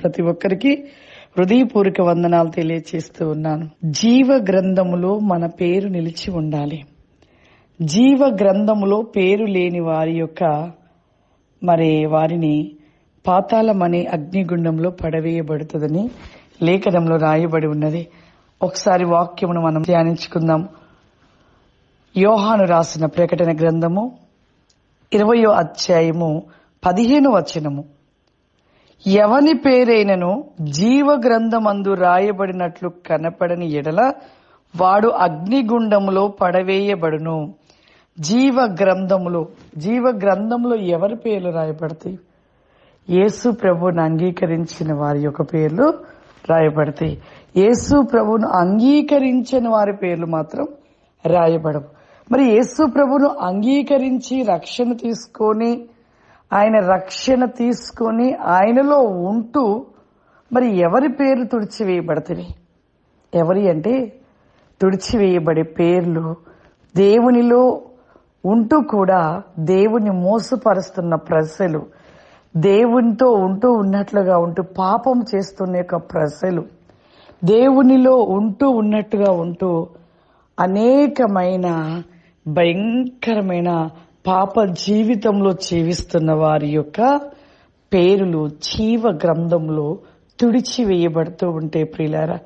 ప్రతి ఒక్కరికి హృదయపూర్వక వందనాలు తెలియచేస్తూ ఉన్నాను. జీవ గ్రంథములో మన పేరు నిలిచి ఉండాలి. జీవ గ్రంథములో పేరు లేని వారిని పాతాళమనే అగ్నిగుండంలో పడవేయబడుతుందని లేఖనంలో రాయబడి ఉన్నది. ఒకసారి వాక్యమును మనం ధ్యానించుకుందాం. యోహాను రాసిన ప్రకటన గ్రంథము 20వ అధ్యాయము 15వ వచనము. ఎవని పేరైనను జీవ గ్రంథమందు రాయబడినట్లు కనపడని ఎడల వాడు అగ్నిగుండములో పడవేయబడును. జీవ గ్రంథములో ఎవరి పేర్లు రాయబడతాయి? యేసు ప్రభువును అంగీకరించిన వారి యొక్క పేర్లు రాయబడతాయి. యేసు ప్రభువును అంగీకరించిన వారి పేర్లు మాత్రం రాయబడవు. మరి యేసు ప్రభువును అంగీకరించి రక్షణ తీసుకొని ఆయనలో ఉంటూ మరి ఎవరి పేర్లు తుడిచివేయబడతాయి? ఎవరి అంటే తుడిచివేయబడే పేర్లు దేవునిలో ఉంటూ కూడా దేవుని మోసపరుస్తున్న ప్రజలు, దేవునితో ఉన్నట్లుగా ఉంటూ పాపం చేస్తున్న యొక్క ప్రజలు, దేవునిలో ఉన్నట్టుగా ఉంటూ అనేకమైన భయంకరమైన పాప జీవితంలో జీవిస్తున్న వారి యొక్క పేర్లు జీవ గ్రంథంలో తుడిచివేయబడుతూ ఉంటే ప్రియులారా,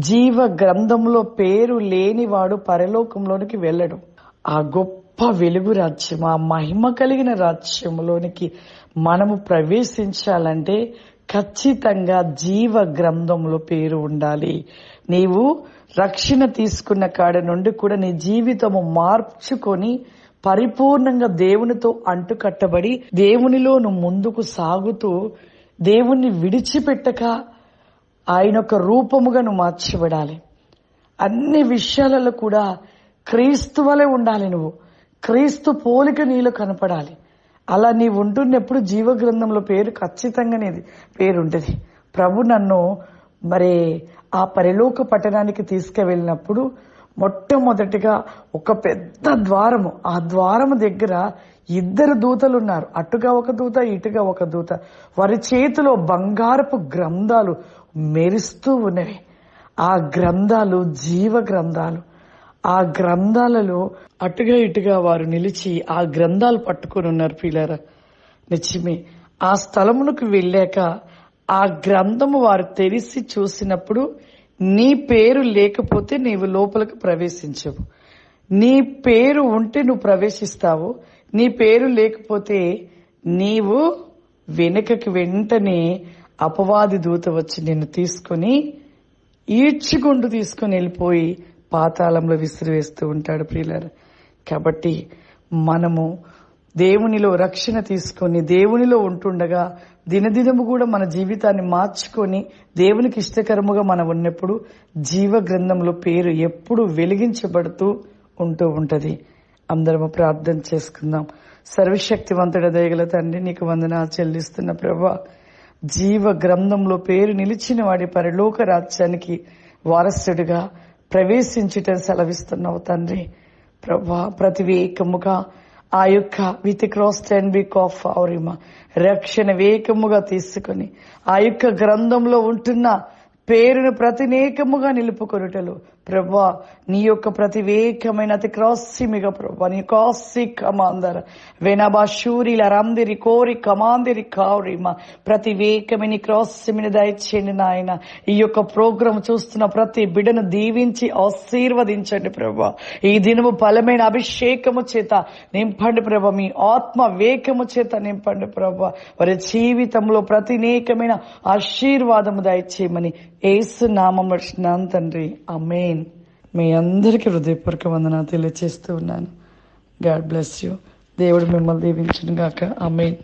జీవ గ్రంథంలో పేరు లేనివాడు పరలోకంలోనికి వెళ్ళడు. ఆ గొప్ప వెలుగు రాజ్యం, ఆ మహిమ కలిగిన రాజ్యంలోనికి మనము ప్రవేశించాలంటే ఖచ్చితంగా జీవ గ్రంథంలో పేరు ఉండాలి. నీవు రక్షణ తీసుకున్న కాడ నుండి కూడా నీ జీవితము మార్చుకొని పరిపూర్ణంగా దేవునితో అంటుకట్టబడి దేవునిలో నువ్వు ముందుకు సాగుతూ దేవుణ్ణి విడిచిపెట్టక ఆయన యొక్క రూపముగా నువ్వు మార్చబడాలి. అన్ని విషయాలలో కూడా క్రీస్తు వలె ఉండాలి. నువ్వు క్రీస్తు పోలిక నీలో కనపడాలి. అలా నీవు ఉంటున్నప్పుడు జీవ గ్రంథంలో పేరు ఖచ్చితంగా నీది పేరు ఉంటుంది. ప్రభు నన్ను ఆ పరలోక పట్టణానికి తీసుకువెళ్ళినప్పుడు మొట్టమొదటిగా ఒక పెద్ద ద్వారము, ఆ ద్వారము దగ్గర 2 దూతలు ఉన్నారు. అటుగా ఒక దూత, ఇటుగా ఒక దూత. వారి చేతిలో బంగారపు గ్రంథాలు మెరుస్తూ ఉన్నవి. ఆ గ్రంథాలు జీవ గ్రంథాలు. ఆ గ్రంథాలలో అటుగా ఇటుగా వారు నిలిచి ఆ గ్రంథాలు పట్టుకొని ఉన్నారు. పిల్లరా, నిజమే. ఆ స్థలమునకు వెళ్ళాక ఆ గ్రంథము వారు తెరిచి చూసినప్పుడు నీ పేరు లేకపోతే నీవు లోపలికి ప్రవేశించవు. నీ పేరు ఉంటే నువ్వు ప్రవేశిస్తావు. నీ పేరు లేకపోతే నీవు వెంటనే అపవాది దూత వచ్చి నిన్ను తీసుకొని ఈడ్చుకుంటూ తీసుకొని వెళ్ళిపోయి పాతాళంలో విసిరివేస్తూ ఉంటాడు ప్రియులారా. కాబట్టి మనము దేవునిలో రక్షణ తీసుకొని దేవునిలో ఉంటుండగా దినదినము కూడా మన జీవితాన్ని మార్చుకొని దేవునికి ఇష్టకరముగా మనం ఉన్నప్పుడు జీవ గ్రంథంలో పేరు ఎప్పుడు వెలిగించబడుతూ ఉంటది. అందరము ప్రార్థన చేసుకుందాం. సర్వశక్తివంతుడ దయగల తండ్రి, నీకు వందనాలు చెల్లిస్తున్న ప్రభా, జీవ గ్రంథంలో పేరు నిలిచిన వాడి పరలోక రాజ్యానికి వారసుడిగా ప్రవేశించుటని సెలవిస్తున్నావు తండ్రి. ప్రభా, ప్రతివేకముగా ఆ యొక్క విత్ క్రాస్ 10 వీక్ ఆఫ్ అవరిమ రక్షణ వేకముగా తీసుకుని ఆ యొక్క గ్రంథంలో ఉంటున్న పేరును ప్రతినేకముగా నిలుపుకొనుటలు ప్రభా, నీ యొక్క ప్రతివేకమైన అతి క్రాసిమిగా ప్రభా, నీ కాసి కమాందర వెనబా షూరిల రందిరి కోరి కమాందిరి కారిమ ప్రతివేకమైన క్రాసిమిని దయచేయండి నాయన. ఈ యొక్క ప్రోగ్రాం చూస్తున్న ప్రతి బిడ్డను దీవించి ఆశీర్వదించండి ప్రభా. ఈ దినము బలమైన అభిషేకము చేత నింపండి ప్రభా, మీ ఆత్మ వేకము చేత నింపండి ప్రభా. వారి జీవితంలో ప్రతినేకమైన ఆశీర్వాదము దయచేయమని యేసు నామములో అడుగుచున్నాను తండ్రి, ఆమేన్. మీ అందరికీ హృదయపూర్వక వందనాలు తెలియజేస్తూ ఉన్నాను. God bless you. దేవుడు మిమ్మల్ని దీవించును గాక. ఆమేన్.